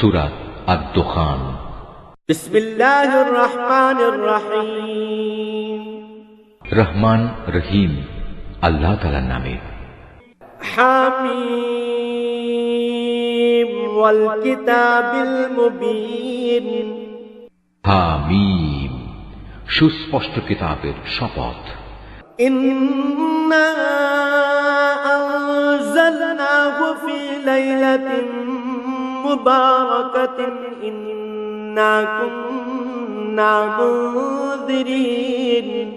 সূরা আদ-দুখান। বিসমিল্লাহির রহমানির রহিম। রহমান রহিম আল্লাহ তাআলার নামে। হামিম ওয়াল কিতাবিল মুবিন। হামিম, সুস্পষ্ট কিতাবের শপথ। ইন্না আনজালনাহু ফি লাইলাতিন মুবারাকাতিন ইন্না কুন্না মুনজিরিন।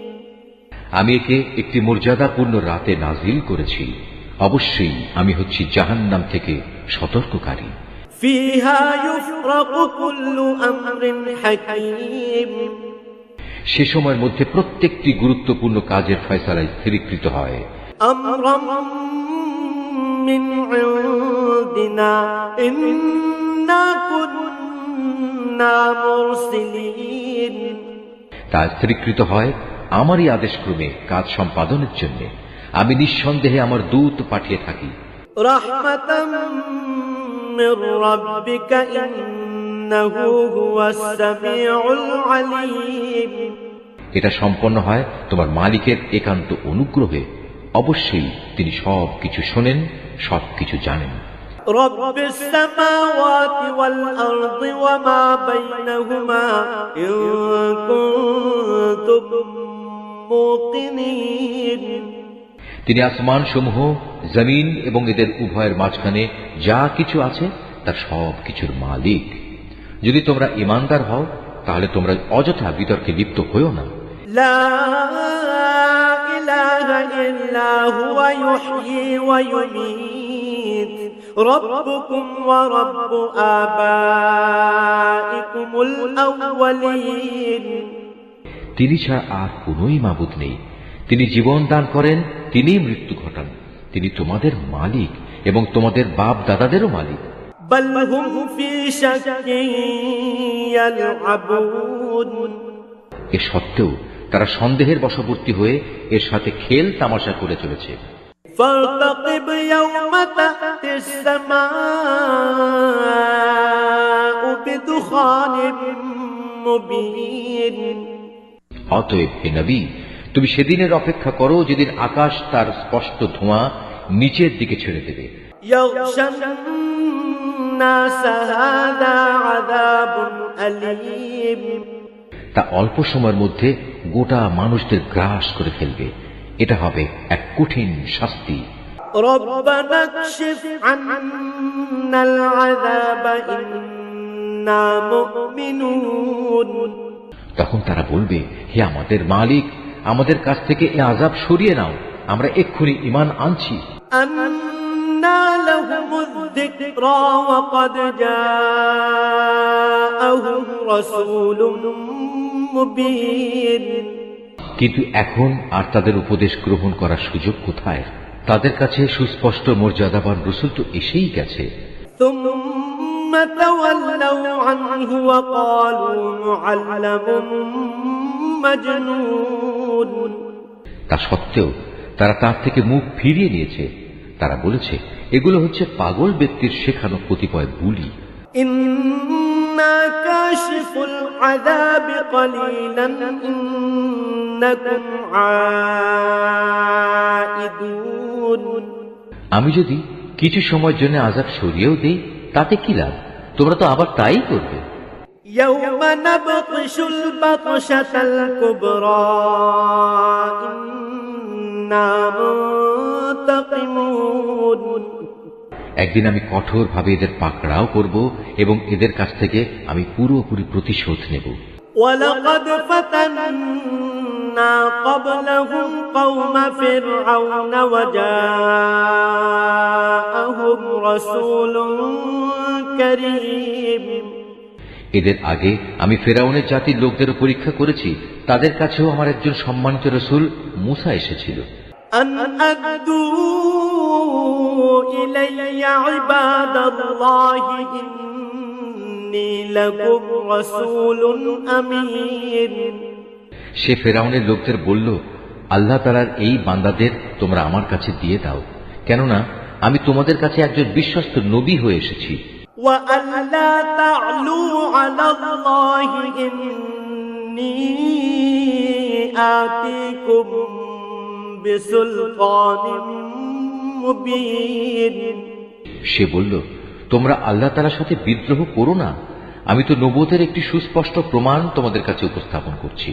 আমি একে একটি মর্যাদাপূর্ণ রাতে নাজিল করেছি, অবশ্যই আমি হচ্ছি জাহান্নাম থেকে সতর্ককারী। ফিহা ইউফরাকু কুল্লু আমরিন হাকীম। সে সময়ের মধ্যে প্রত্যেকটি গুরুত্বপূর্ণ কাজের ফয়সালা স্থিরীকৃত হয়। আমরাম মিন ইনদিনা ইন্না কুন্না মুরসিলিন। তা স্থিরীকৃত হয় আমারই আদেশক্রমে কাজ সম্পাদনের জন্য। আমি নিঃসন্দেহে আমার দূত পাঠিয়ে থাকি। রাহমাতাম মির রাব্বিকা ইন্নাহু হুয়াস সামিউল আলীম। এটা সম্পন্ন হয় তোমার মালিকের একান্ত অনুগ্রহে, অবশ্যই তিনি সবকিছু শোনেন, সবকিছু জানেন। রব্বিস সামাওয়াতি ওয়াল আরদি ওয়া মা বাইনাহুমা ইন কুনতুম মুকিনিন। তিনি আসমান সমূহ, জমিন এবং এদের উভয়ের মাঝখানে যা কিছু আছে তার সব কিছুর মালিক। যদি তোমরা ঈমানদার হও তাহলে তোমরা অযথা বিতর্কে লিপ্ত হইও না। লা ইলাহা ইল্লা হুয়া ইউহয়ি ওয়া ইউমীত রাব্বুকুম ওয়া রাব্বু আবাইকুমুল আউওয়ালিন। তিনি ছাড়া আর কোনই মাবুদ নেই। তিনি জীবন দান করেন, তিনিই মৃত্যু ঘটান। তিনি তোমাদের মালিক এবং তোমাদের বাপ দাদাদেরও মালিক। বাল হুম ফি শাক্কিন ইয়ালআবুন। এ সত্ত্বেও তারা সন্দেহের বশবর্তী হয়ে এর সাথে খেল তামাশা করে চলেছে। ফারতাকিব ইয়াওমা তা'তিস সামাউ বিদুখানিম মুবিন। অতএব হে নবী, তুমি সেদিনের অপেক্ষা করো যেদিন আকাশ তার স্পষ্ট ধোঁয়া নিচের দিকে ছেড়ে দেবে। ইয়াগশান নাস হাযা আযাবুন আলীম। তা অল্প সময়ের মধ্যে গোটা মানুষদের গ্রাস করে ফেলবে। এটা হবে এক কঠিন শাস্তি। রব্বানা কশিফ আন্নাল আযাবা ইন্না মুমিনুন। তখন তারা বলবে, হে আমাদের মালিক, আমাদের কাছ থেকে এ আযাব সরিয়ে নাও, আমরা এক্ষুনি ঈমান আনছি। আন্না লাহুমুয যিকরা ওয়া ক্বাদ জাআহুম রাসূলুম মুবিন। কিন্তু এখন আর তাদের উপদেশ গ্রহণ করার সুযোগ কোথায়? তাদের কাছে সুস্পষ্ট মর্যাদাবান রাসূল তো এসেই গেছে। সুম্মা তাওয়াল্লাউ আনহু ওয়া ক্বালু মুআল্লামুম মাজনুন। তা সত্ত্বেও তারা তার থেকে মুখ ফিরিয়ে নিয়েছে। তারা বলেছে, এগুলো হচ্ছে পাগল ব্যক্তির শেখানো কতিপয় বুলি। ইন্না কাশিফুল আযাবি ক্বালিলান ইন্নাকুম আইদুন। আমি যদি কিছু সময়ের জন্য আযাব সরিয়েও দেই তাতে কি লাভ? তোমরা তো আবার তাই করবে। ইয়াওমা নাবতিশুল বাতশাতাল কুবরা ইন্না মুনতাকিমুন। একদিন আমি কঠোরভাবে এদের পাকড়াও করব এবং এদের কাছ থেকে আমি পুরোপুরি প্রতিশোধ নেব। ওয়ালাকাদ ফাতান্না ক্বাবলাহুম কওমা ফিরআউনা ওয়া জাআহুম রাসূলুন কারীম। এদের আগে আমি ফেরাউনের জাতির লোকদেরও পরীক্ষা করেছি, তাদের কাছেও আমার একজন সম্মানিত রাসূল মূসা এসেছিল। আন আদু ইলাইয়া ইবাদাল্লাহি ইন্নী লাকুম রাসূলুন আমিন। সে ফেরাউনের লোকদের বলল, আল্লাহ তাআলার এই বান্দাদের তোমরা আমার কাছে দিয়ে দাও, কেননা আমি তোমাদের কাছে একজন বিশ্বস্ত নবী হয়ে এসেছি। وألا تعلوا على الله إني آتيكم بسلطان مبين সে বলল, তোমরা আল্লাহ তাআলার সাথে বিদ্রোহ করো না, আমি তো নবুয়তের একটি সুস্পষ্ট প্রমাণ তোমাদের কাছে উপস্থাপন করছি।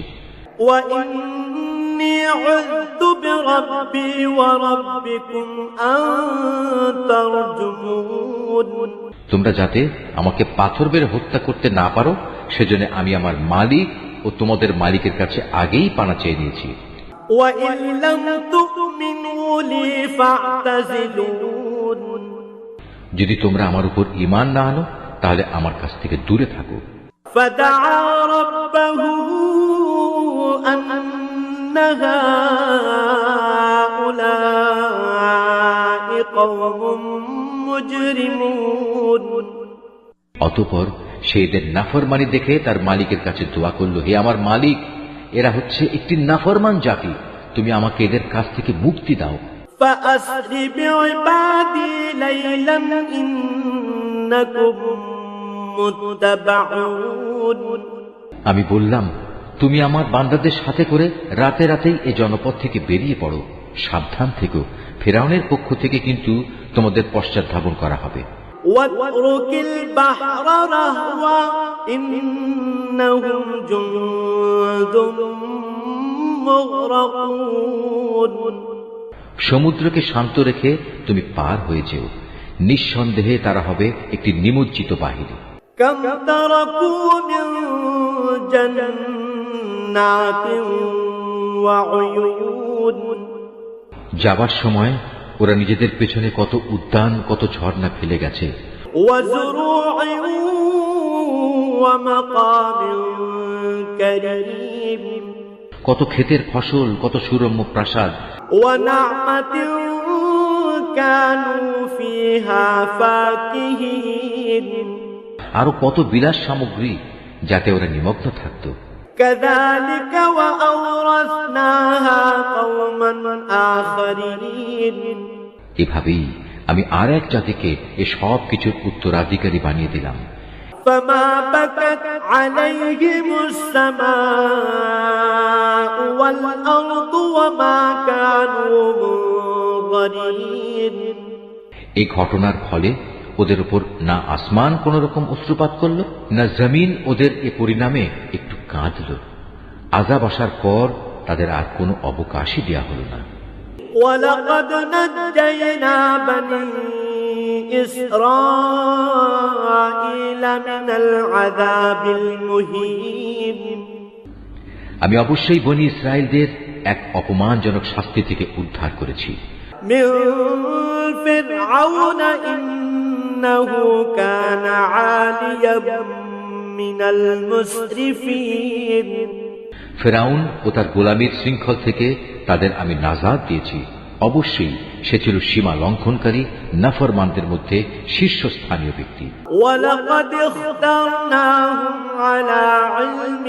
وإني عذت بربي وربكم أن ترجمون তোমরা যাতে আমাকে পাথর বের হত্যা করতে না পারো, সেজন্য আমি আমার মালিক ও তোমাদের মালিকের কাছে আগেই পানা চেয়ে নিয়েছি। وإن لم تؤمنوا لي فاعتزلون যদি তোমরা আমার উপর ঈমান না আনো, তাহলে আমার কাছ থেকে দূরে থাকো। فدعا ربه أن هؤلاء قوم مجرمون অতঃপর সে এদের নাফরমানি দেখে তার মালিকের কাছে দোয়া করল, হে আমার মালিক, এরা হচ্ছে একটি নাফরমান জাতি, তুমি আমাকে এদের কাছ থেকে মুক্তি দাও। فأسر بعبادي ليلا إنكم متبعون আমি বললাম, তুমি আমার বান্দাদের সাথে করে রাতে রাতেই এই জনপদ থেকে বেরিয়ে পড়ো, সাবধান থেকো, ফিরআউনের পক্ষ থেকে কিন্তু তোমাদের পশ্চাৎধাবন করা হবে। واترك البحر رهوا إنهم جند مغرقون সমুদ্রকে শান্ত রেখে তুমি পার হয়ে যেও, নিঃসন্দেহে তারা হবে একটি নিমজ্জিত বাহিনী। كم تركوا من جنات وعيون যাবার সময় ওরা নিজেদের পেছনে কত উদ্যান, কত ঝর্ণা ফেলে গেছে। وزروع ومقام كريم কত ক্ষেতের ফসল, কত সুরম্য প্রাসাদ। ونعمة كانوا فيها فاكهين আরো কত বিলাস সামগ্রী, যাতে ওরা নিমগ্ন থাকত। كذلك وأورثناها قوما آخرين এভাবেই আমি আর এক জাতিকে এ সব কিছুর উত্তরাধিকারী বানিয়ে দিলাম। فما بكت عليهم السماء والأرض وما كانوا منظرين এই ঘটনার ফলে ওদের উপর না আসমান কোন রকম অশ্রুপাত করল, না জমিন ওদের এ পরিণামে একটু কাঁদল। আযাব আসার পর তাদের আর কোনো অবকাশই দেয়া হল না। ولقد نجينا بني إسرائيل من العذاب المهين আমি অবশ্যই বনী ইসরায়েলদের এক অপমানজনক শাস্তি থেকে উদ্ধার করেছি। من فرعون إنه كان عاليا من المسرفين ফেরাউন ও তার গোলামীর শৃঙ্খল থেকে তাদের আমি নাজাত দিয়েছি। অবশ্যই সে ছিল সীমা লঙ্ঘনকারী, নাফরমানদের মধ্যে শীর্ষস্থানীয় ব্যক্তি। ولقد اخترناهم على علم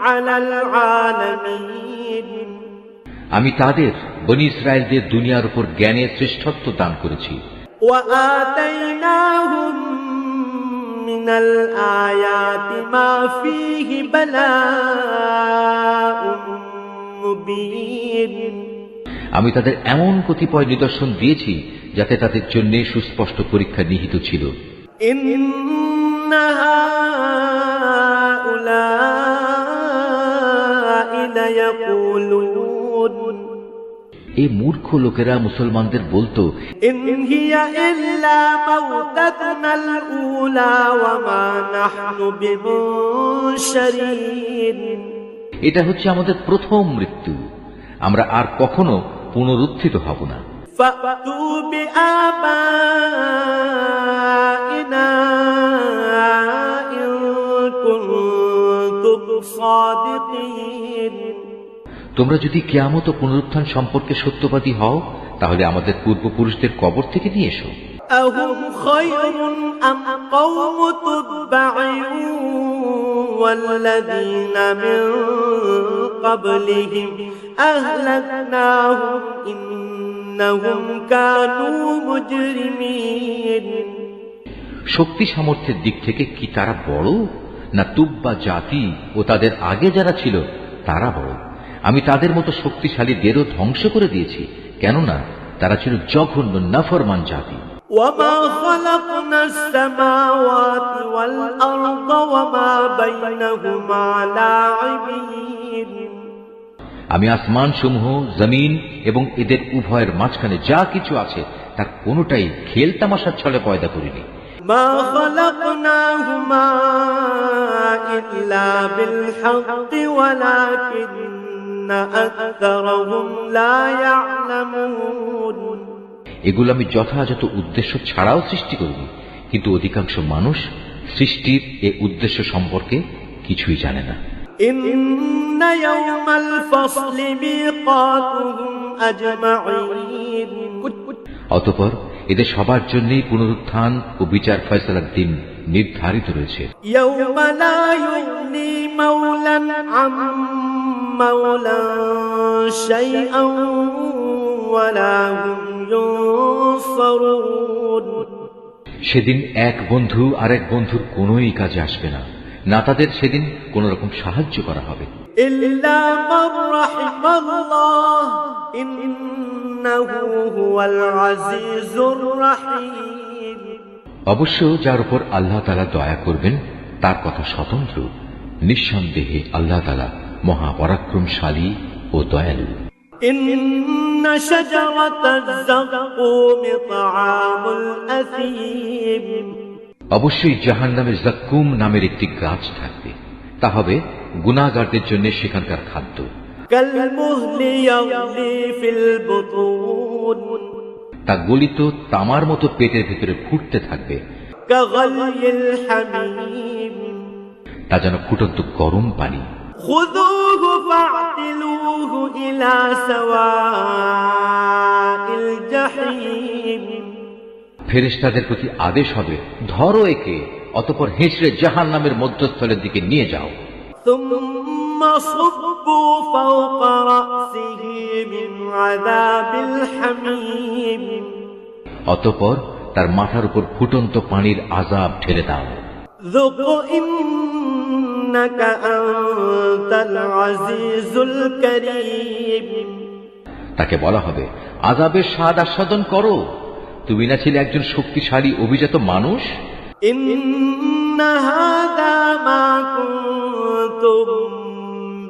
على العالمين আমি তাদের বনী ইসরায়েলদের দুনিয়ার উপর জ্ঞানের শ্রেষ্ঠত্ব দান করেছি। وآتيناهم من الآيات ما فيه بلاء مبين আমি তাদের এমন কতিপয় নিদর্শন দিয়েছি যাতে তাদের জন্য সুস্পষ্ট পরীক্ষা নিহিত ছিল। إن هؤلاء ليقولون এই মূর্খ লোকেরা মুসলমানদের বলতো, إن هي إلا موتتنا الأولى وما نحن بمنشرين এটা হচ্ছে আমাদের প্রথম মৃত্যু, আমরা আর কখনো পুনরুত্থিত হব না। فأتوا بآبائنا إن كنتم صادقين তোমরা যদি কিয়ামত ও পুনরুত্থান সম্পর্কে সত্যবাদী হও, তাহলে আমাদের পূর্বপুরুষদের কবর থেকে নিয়ে এসো। أهم خير أم قوم تبع والذين من قبلهم أهلكناهم إنهم كانوا مجرمين শক্তি সামর্থ্যের দিক থেকে কি তারা বড়, না তুব্বা জাতি ও তাদের আগে যারা ছিল তারা বড়? আমি তাদের মতো শক্তিশালীদেরও ধ্বংস করে দিয়েছি, কেননা তারা ছিল জঘন্য নাফরমান জাতি। وما خلقنا السماوات والأرض وما بينهما لاعبين। আমি আসমান সমূহ, জমিন এবং এদের উভয়ের মাঝখানে যা কিছু আছে তার কোনোটাই খেল তামাশার ছলে পয়দা করিনি। ما خلقناهما إلا بالحق ولكن أكثرهم لا يعلمون। এগুলো আমি যথাযথ উদ্দেশ্য ছাড়াও সৃষ্টি করিনি, কিন্তু অধিকাংশ মানুষ সৃষ্টির এ উদ্দেশ্য সম্পর্কে কিছুই জানে না। إن يوم الفصل ميقاتهم أجمعين। অতঃপর এদের সবার জন্যই পুনরুত্থান ও বিচার ফয়সালার দিন নির্ধারিত রয়েছে। يوم لا يغني مولا عن مولا شيئا ولا هم ينصرون। সেদিন এক বন্ধু আরেক বন্ধুর কোনোই কাজে আসবে না, না তাদের সেদিন কোন রকম সাহায্য করা হবে। إلا من رحم الله إنه هو العزيز الرحيم। অবশ্য যার উপর আল্লাহ তাআলা দয়া করবেন তার কথা স্বতন্ত্র। নিঃসন্দেহে আল্লাহ তাআলা মহাপরাক্রমশালী ও দয়ালু। إن شجرة الزقوم طعام الأثيم। অবশ্যই জাহান্নামের জাক্কুম নামের একটি গাছ থাকবে, তা হবে গুনাহগারদের জন্য সেখানকার খাদ্য। كالمهل يغلي في البطون তা গলিত তামার মতো পেটের ভিতরে ফুটতে থাকবে। كغلي الحميم তা যেন ফুটন্ত গরম পানি। خذوه فاعتلوه إلى سواء الجحيم। ফেরেশতাদের প্রতি আদেশ হবে, ধরো একে, অতঃপর হেঁচড়ে জাহান্নামের মধ্যস্থলের দিকে নিয়ে যাও। ثم صبوا فوق رأسه من عذاب الحميم। অতঃপর তার মাথার উপর ফুটন্ত পানির আযাব ঢেলে দাও। ذق إنك أنت العزيز الكريم। তাকে বলা হবে, আযাবের স্বাদ আস্বাদন করো, তুমি না ছিলে একজন শক্তিশালী অভিজাত মানুষ। إن هذا ما كنتم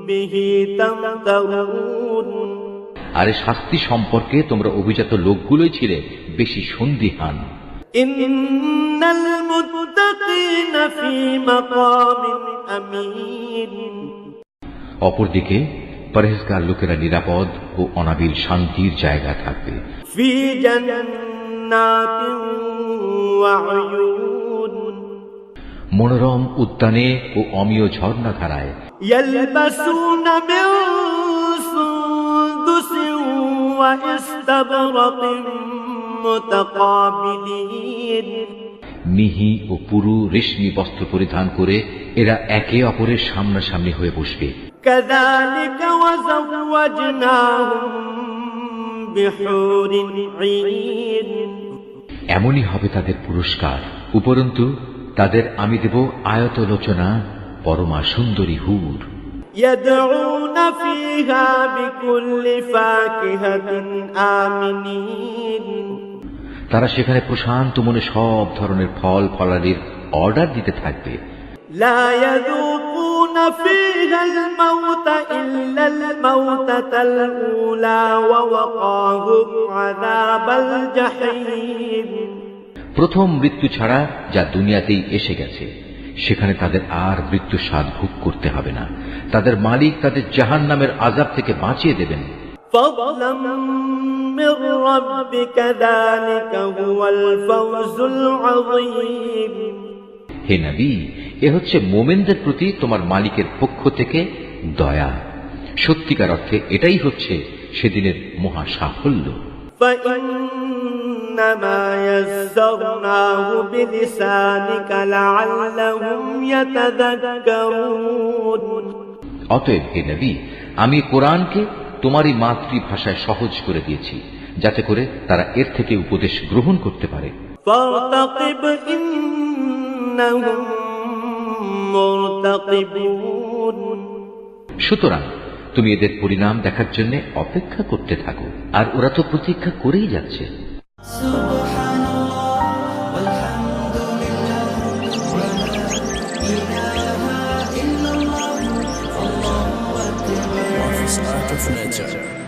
به تمترون। আরে শাস্তি সম্পর্কে তোমরা অভিজাত লোকগুলোই ছিলে বেশি সন্দিহান। إن المتقين في مقام أمين। অপরদিকে পরহেজগার লোকেরা নিরাপদ ও অনাবিল শান্তির জায়গা থাকবে। في جنات وعيون। মনোরম উদ্যানে ও অমীয় ঝর্ণাধারায়। يلبسون من سندس واستبرق متقابلين। মিহি ও পুরু রেশমি বস্ত্র পরিধান করে এরা একে অপরের সামনাসামনি হয়ে বসবে। كذلك وزوجناهم بحور عين। এমনই হবে তাদের পুরস্কার। উপরন্তু তাদের আমি দেব আয়তলোচনা পরমা সুন্দরী হুর। يدعون فيها بكل فاكهة آمنين। তারা সেখানে প্রশান্ত মনে সব ধরনের ফল ফলাদির অর্ডার দিতে থাকবে। لا يذوقون فيها الموت إلا الموتة الأولى ووقاهم عذاب الجحيم। প্রথম মৃত্যু ছাড়া যা দুনিয়াতেই এসে গেছে, সেখানে তাদের আর মৃত্যু স্বাদ ভোগ করতে হবে না। তাদের মালিক তাদের জাহান্নামের আযাব থেকে বাঁচিয়ে দেবেন। فضلا من ربك ذلك هو الفوز العظيم। হে নবী, এ হচ্ছে মোমেনদের প্রতি তোমার মালিকের পক্ষ থেকে দয়া। সত্যিকার অর্থে এটাই হচ্ছে সেদিনের মহা সাফল্য। فإنما يسرناه بلسانك لعلهم يتذكرون। অতএব হে নবী, আমি কোরআনকে তোমারই মাতৃভাষায় সহজ করে দিয়েছি, যাতে করে তারা এর থেকে উপদেশ গ্রহণ করতে পারে। فارتقب إنهم مرتقبون সুতরাং তুমি এদের পরিণাম দেখার জন্য অপেক্ষা করতে থাকো, আর ওরা তো প্রতীক্ষা করেই যাচ্ছে। Art of nature.